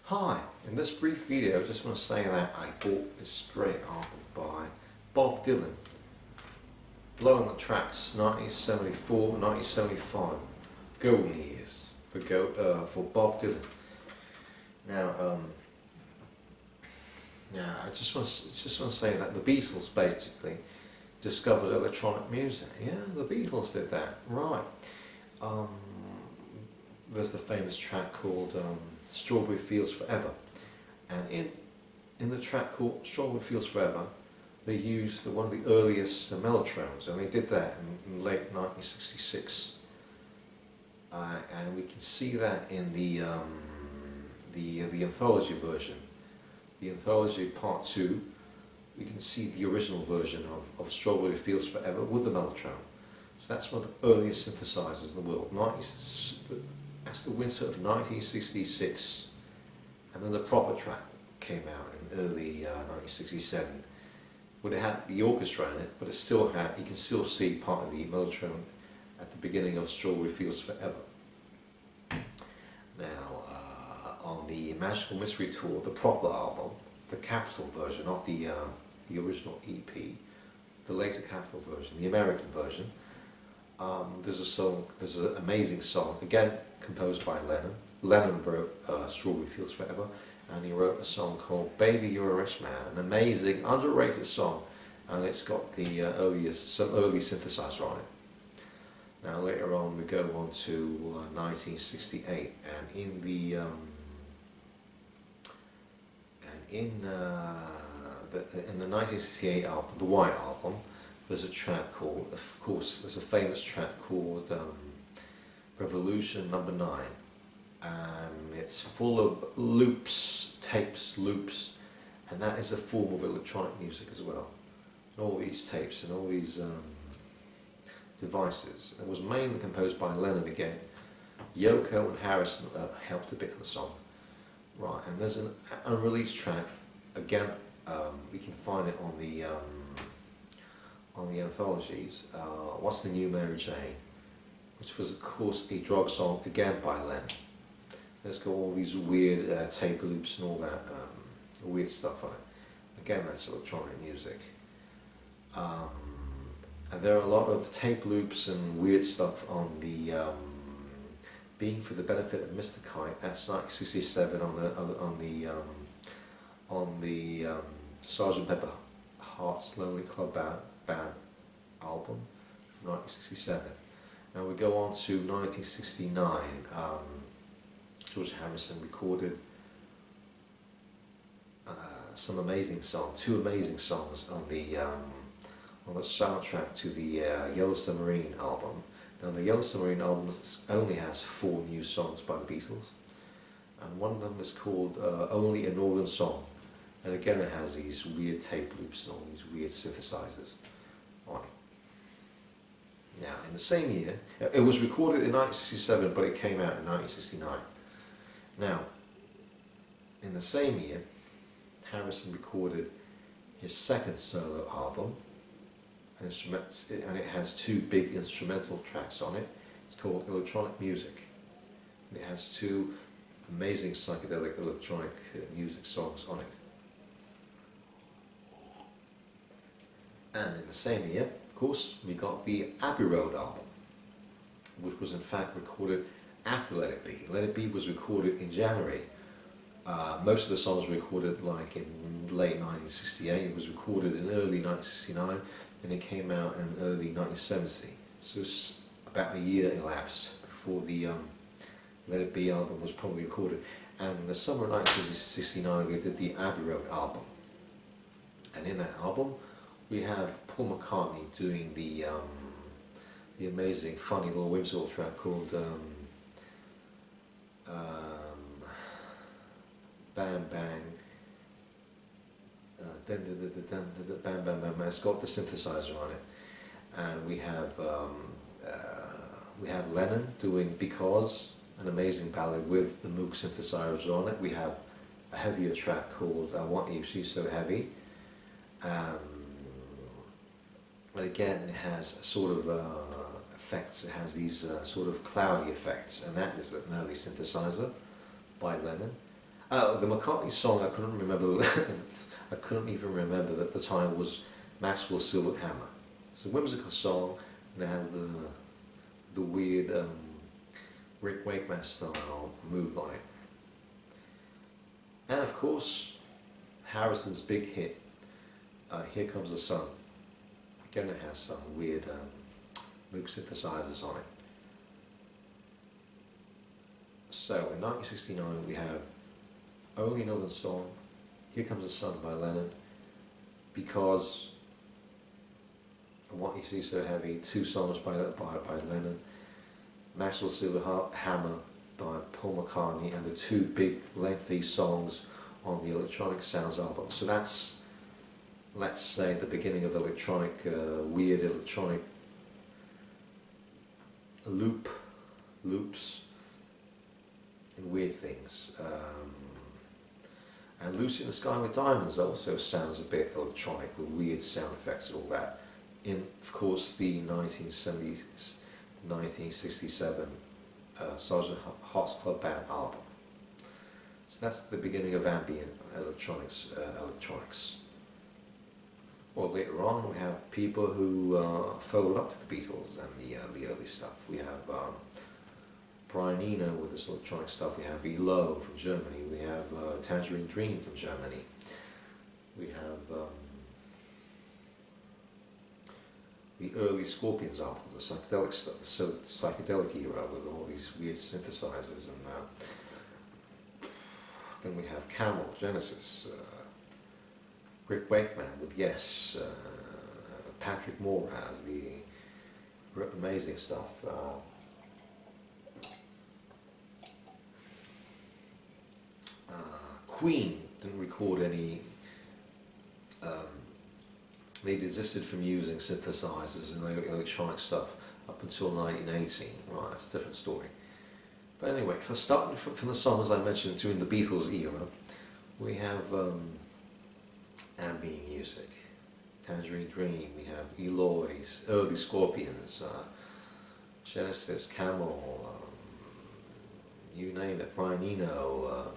Hi, in this brief video I just want to say that I bought this great album by Bob Dylan. Blow on the Tracks, 1974, 1975, golden years for Bob Dylan. Now, I just want to say that the Beatles basically discovered electronic music. Yeah, the Beatles did that, right. There's the famous track called Strawberry Fields Forever, and in the track called Strawberry Fields Forever they used one of the earliest mellotones, and they did that in late 1966, and we can see that in the anthology version, the anthology part 2. We can see the original version of Strawberry Fields Forever with the mellotron. So that's one of the earliest synthesizers in the world. That's the winter of 1966, and then the proper track came out in early 1967, when it had the orchestra in it, but it still had, you can still see part of the mellotron at the beginning of Strawberry Fields Forever. Now, on the Magical Mystery Tour, the proper album, the Capitol version of the original EP, the later Capitol version, the American version, there's an amazing song, again composed by Lennon. Lennon wrote Strawberry Fields Forever, and he wrote a song called Baby You're a Rich Man, an amazing, underrated song, and it's got the some early synthesizer on it. Now later on we go on to 1968, and in the 1968 album, the White Album, there's a track called, of course, there's a famous track called Revolution Number 9, and it's full of loops, tapes, loops, and that is a form of electronic music as well. And all these tapes and all these devices. It was mainly composed by Lennon again. Yoko and Harrison helped a bit in the song. Right, and there's an unreleased track, again, we can find it on the anthologies, What's the New Mary Jane, which was of course a drug song, again by Lennon. There's got all these weird tape loops and all that weird stuff on it. Again, that's electronic music. And there are a lot of tape loops and weird stuff on the Being for the Benefit of Mr. Kite, that's 1967, on the Sgt. Pepper Heart's Lonely Club Band album from 1967. Now we go on to 1969. George Harrison recorded some amazing songs, two amazing songs on the soundtrack to the Yellow Submarine album. Now the Yellow Submarine album only has 4 new songs by the Beatles, and one of them is called Only a Northern Song, and again it has these weird tape loops and all these weird synthesizers on it. Now in the same year, it was recorded in 1967 but it came out in 1969. Now in the same year Harrison recorded his second solo album, and it has 2 big instrumental tracks on it. It's called Electronic Music, and it has 2 amazing psychedelic electronic music songs on it. And in the same year, of course, we got the Abbey Road album, which was in fact recorded after Let It Be. Let It Be was recorded in January. Most of the songs were recorded like in late 1968. It was recorded in early 1969, and it came out in early 1970. So it's about a year elapsed before the Let It Be album was probably recorded. And in the summer of 1969 we did the Abbey Road album. And in that album we have Paul McCartney doing the amazing, funny little whimsical track called Bam Bang, Bam Bam Bam. It's got the synthesizer on it, and we have Lennon doing Because, an amazing ballad with the Moog synthesizers on it. We have a heavier track called I Want You, She's So Heavy, but again it has a sort of effects. It has these sort of cloudy effects, and that is an early synthesizer by Lennon. The McCartney song, I couldn't remember. I couldn't even remember that the title was Maxwell's Silver Hammer. It's a whimsical song, and it has the weird Rick Wakeman style move on it. And of course, Harrison's big hit, Here Comes the Sun. Again, it has some weird Moog synthesizers on it. So in 1969 we have Only Another Song, Here Comes the Sun by Lennon, Because, What You See So Heavy, two songs by Lennon, Maxwell's Silver Hammer by Paul McCartney, and the two big lengthy songs on the Electronic Sounds album. So that's, let's say, the beginning of electronic, weird electronic loops and weird things. And Lucy in the Sky with Diamonds also sounds a bit electronic with weird sound effects and all that. In, of course, the 1970s, 1967 Sgt. Hot's Club Band album. So that's the beginning of ambient electronics. Well, later on we have people who followed up to the Beatles and the early stuff. We have Brian Eno with this electronic stuff. We have ELO from Germany. We have Tangerine Dream from Germany. We have the early Scorpions album, the psychedelic stuff, so psychedelic era with all these weird synthesizers, and then we have Camel, Genesis, Rick Wakeman with Yes, Patrick Moore has the amazing stuff. Queen didn't record any. They desisted from using synthesizers and electronic stuff up until 1980. Right, that's a different story. But anyway, if I start from the songs I mentioned during the Beatles era, we have ambient music, Tangerine Dream, we have Eloy's, early Scorpions, Genesis, Camel, you name it, Brian Eno,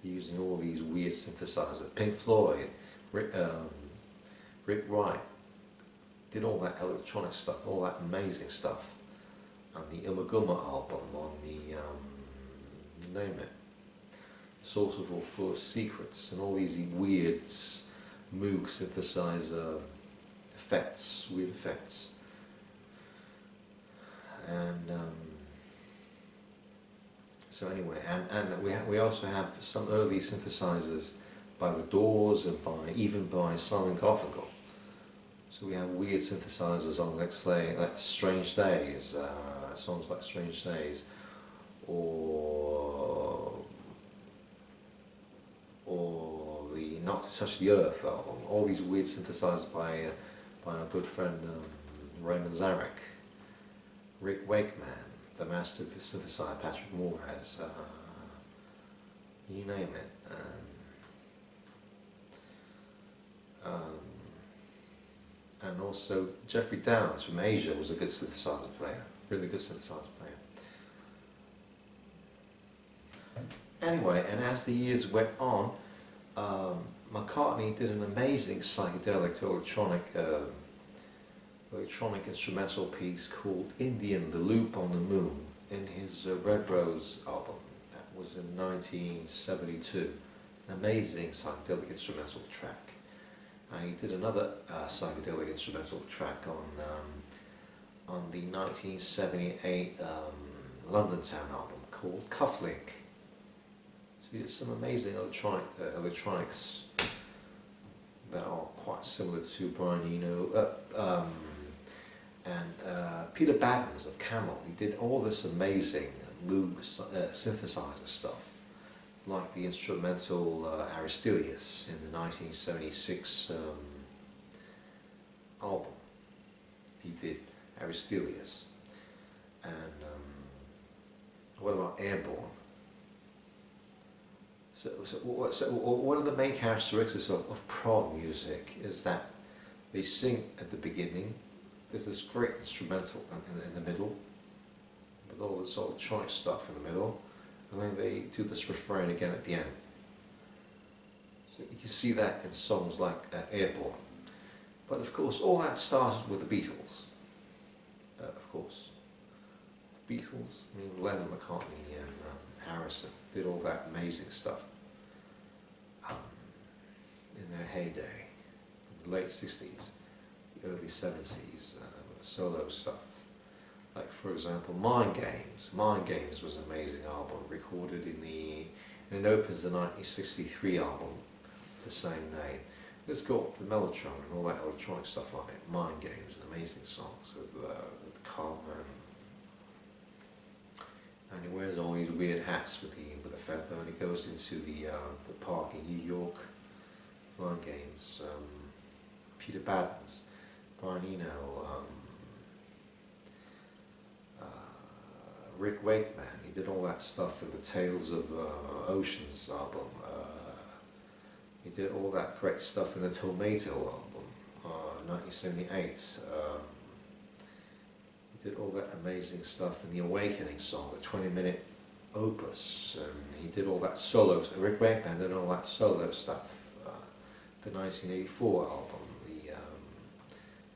using all these weird synthesizers, Pink Floyd, Rick Wright did all that electronic stuff, all that amazing stuff, and the Imaguma album on the, you name it, Source of All Full of Secrets, and all these weird Moog synthesizer effects, weird effects, and so anyway, and we also have some early synthesizers by The Doors and even by Simon Garfunkel. So we have weird synthesizers on, let's say, like Strange Days, songs like Strange Days, or the Not to Touch the Earth album. All these weird synthesizers by our good friend Raymond Zarek, Rick Wakeman, the master synthesizer Patrick Moore has, you name it. And also Jeffrey Downes from Asia was a good synthesizer player, really good synthesizer player. Anyway, and as the years went on, McCartney did an amazing psychedelic electronic instrumental piece called Indian, the Loop on the Moon, in his Red Rose album. That was in 1972. An amazing psychedelic instrumental track. And he did another psychedelic instrumental track on the 1978 London Town album called Cufflink. So he did some amazing electronics that are quite similar to Brian Eno. And Peter Baggins of Camel, he did all this amazing Moog synthesizer stuff, like the instrumental Aristelius in the 1976 album. He did Aristelius. And what about Airborne? So one of the main characteristics of prog music is that they sing at the beginning. There's this great instrumental in the middle, with all this electronic stuff in the middle, and then they do this refrain again at the end. So you can see that in songs like Airborne. But of course, all that started with the Beatles. Of course. The Beatles, I mean, Lennon, McCartney and Harrison did all that amazing stuff in their heyday, in the late 60s, the early 70s, with the solo stuff. Like, for example, Mind Games. Mind Games was an amazing album, recorded in and it opens the 1963 album with the same name. It's got the Mellotron and all that electronic stuff on it. Mind Games, an amazing song with Carmen. And he wears all these weird hats with a feather, and he goes into the park in New York. Mind Games. Peter Baddens, Brian Eno, Rick Wakeman. He did all that stuff in the Tales of Oceans album. He did all that great stuff in the Tomato album, 1978. He did all that amazing stuff in the Awakening song, the 20-minute opus, and he did all that solo. Rick Wakeman did all that solo stuff. The 1984 album,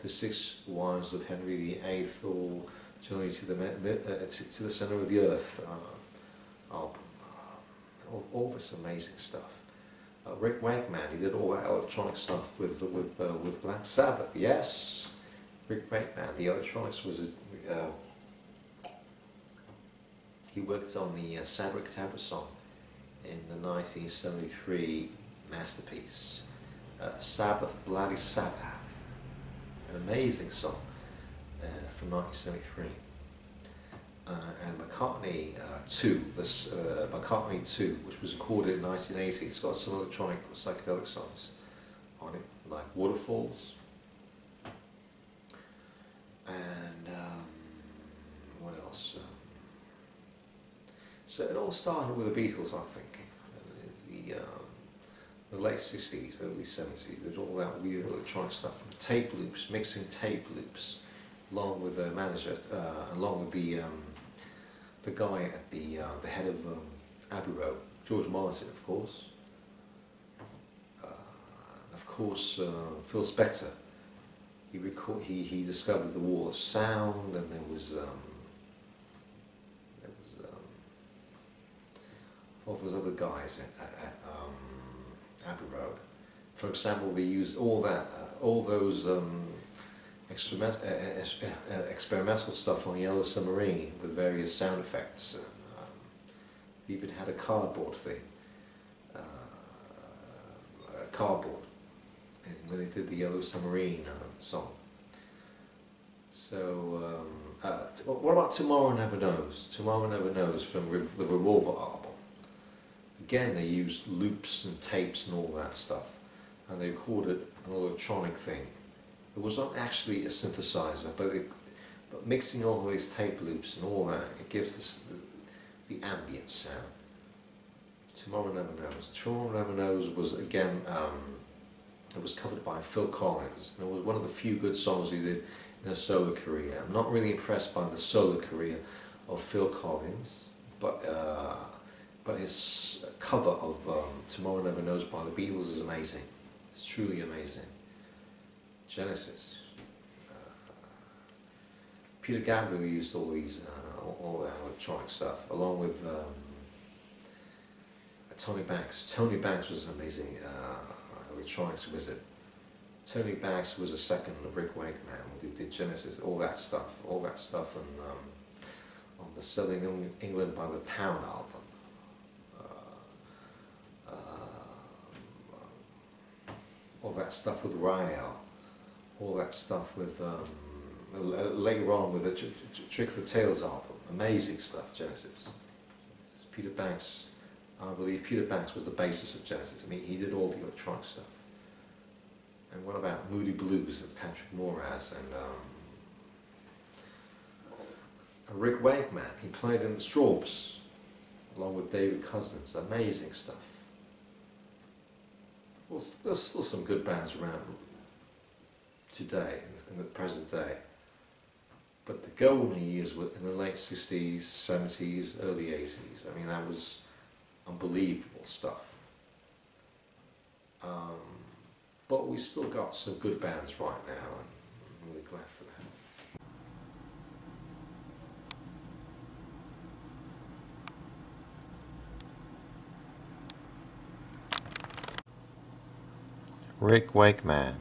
the Six Wives of Henry VIII, or Journey to the Center of the Earth album. All this amazing stuff. Rick Wakeman, he did all that electronic stuff with Black Sabbath. Yes, Rick Wakeman. The electronics was he worked on the Sabbath Tablet song in the 1973 masterpiece, Sabbath, Bloody Sabbath. An amazing song from 1973. And McCartney 2, McCartney 2, which was recorded in 1980, it's got some electronic psychedelic songs on it, like Waterfalls, and what else? So it all started with the Beatles, I think. The late 60s, early 70s, they did all that weird electronic stuff, from tape loops, mixing tape loops, along with the manager, along with the guy at the head of Abbey Road, George Martin, of course. Of course, Phil Spector. He discovered the wall of sound, and there was all those other guys at Abbey Road. For example, they used all those experimental stuff on Yellow Submarine with various sound effects. They even had a cardboard thing, when they did the Yellow Submarine song. So, what about Tomorrow Never Knows? Tomorrow Never Knows from the Revolver album. Again, they used loops and tapes and all that stuff, and they recorded an electronic thing. It was not actually a synthesizer, but mixing all these tape loops and all that, it gives this the ambient sound. Tomorrow Never Knows. Tomorrow Never Knows was, again, it was covered by Phil Collins, and it was one of the few good songs he did in a solo career. I'm not really impressed by the solo career of Phil Collins, but his cover of Tomorrow Never Knows by the Beatles is amazing. It's truly amazing. Genesis. Peter Gabriel used all that electronic stuff, along with Tony Banks. Tony Banks was an amazing electronics wizard. Tony Banks was a second of Rick Wakeman, who did Genesis, all that stuff on the Selling England by the Pound album. All that stuff with Rael, all that stuff with later on with the Trick of the Tails album, amazing stuff. Genesis. Peter Banks, I believe Peter Banks was the basis of Genesis. I mean, he did all the electronic stuff. And what about Moody Blues with Patrick Moraz and Rick Wakeman? He played in the Strawbs along with David Cousins. Amazing stuff. Well, there's still some good bands around today, in the present day. But the golden years were in the late 60s, 70s, early 80s. I mean, that was unbelievable stuff. But we still got some good bands right now, and I'm really glad for that. Rick Wakeman.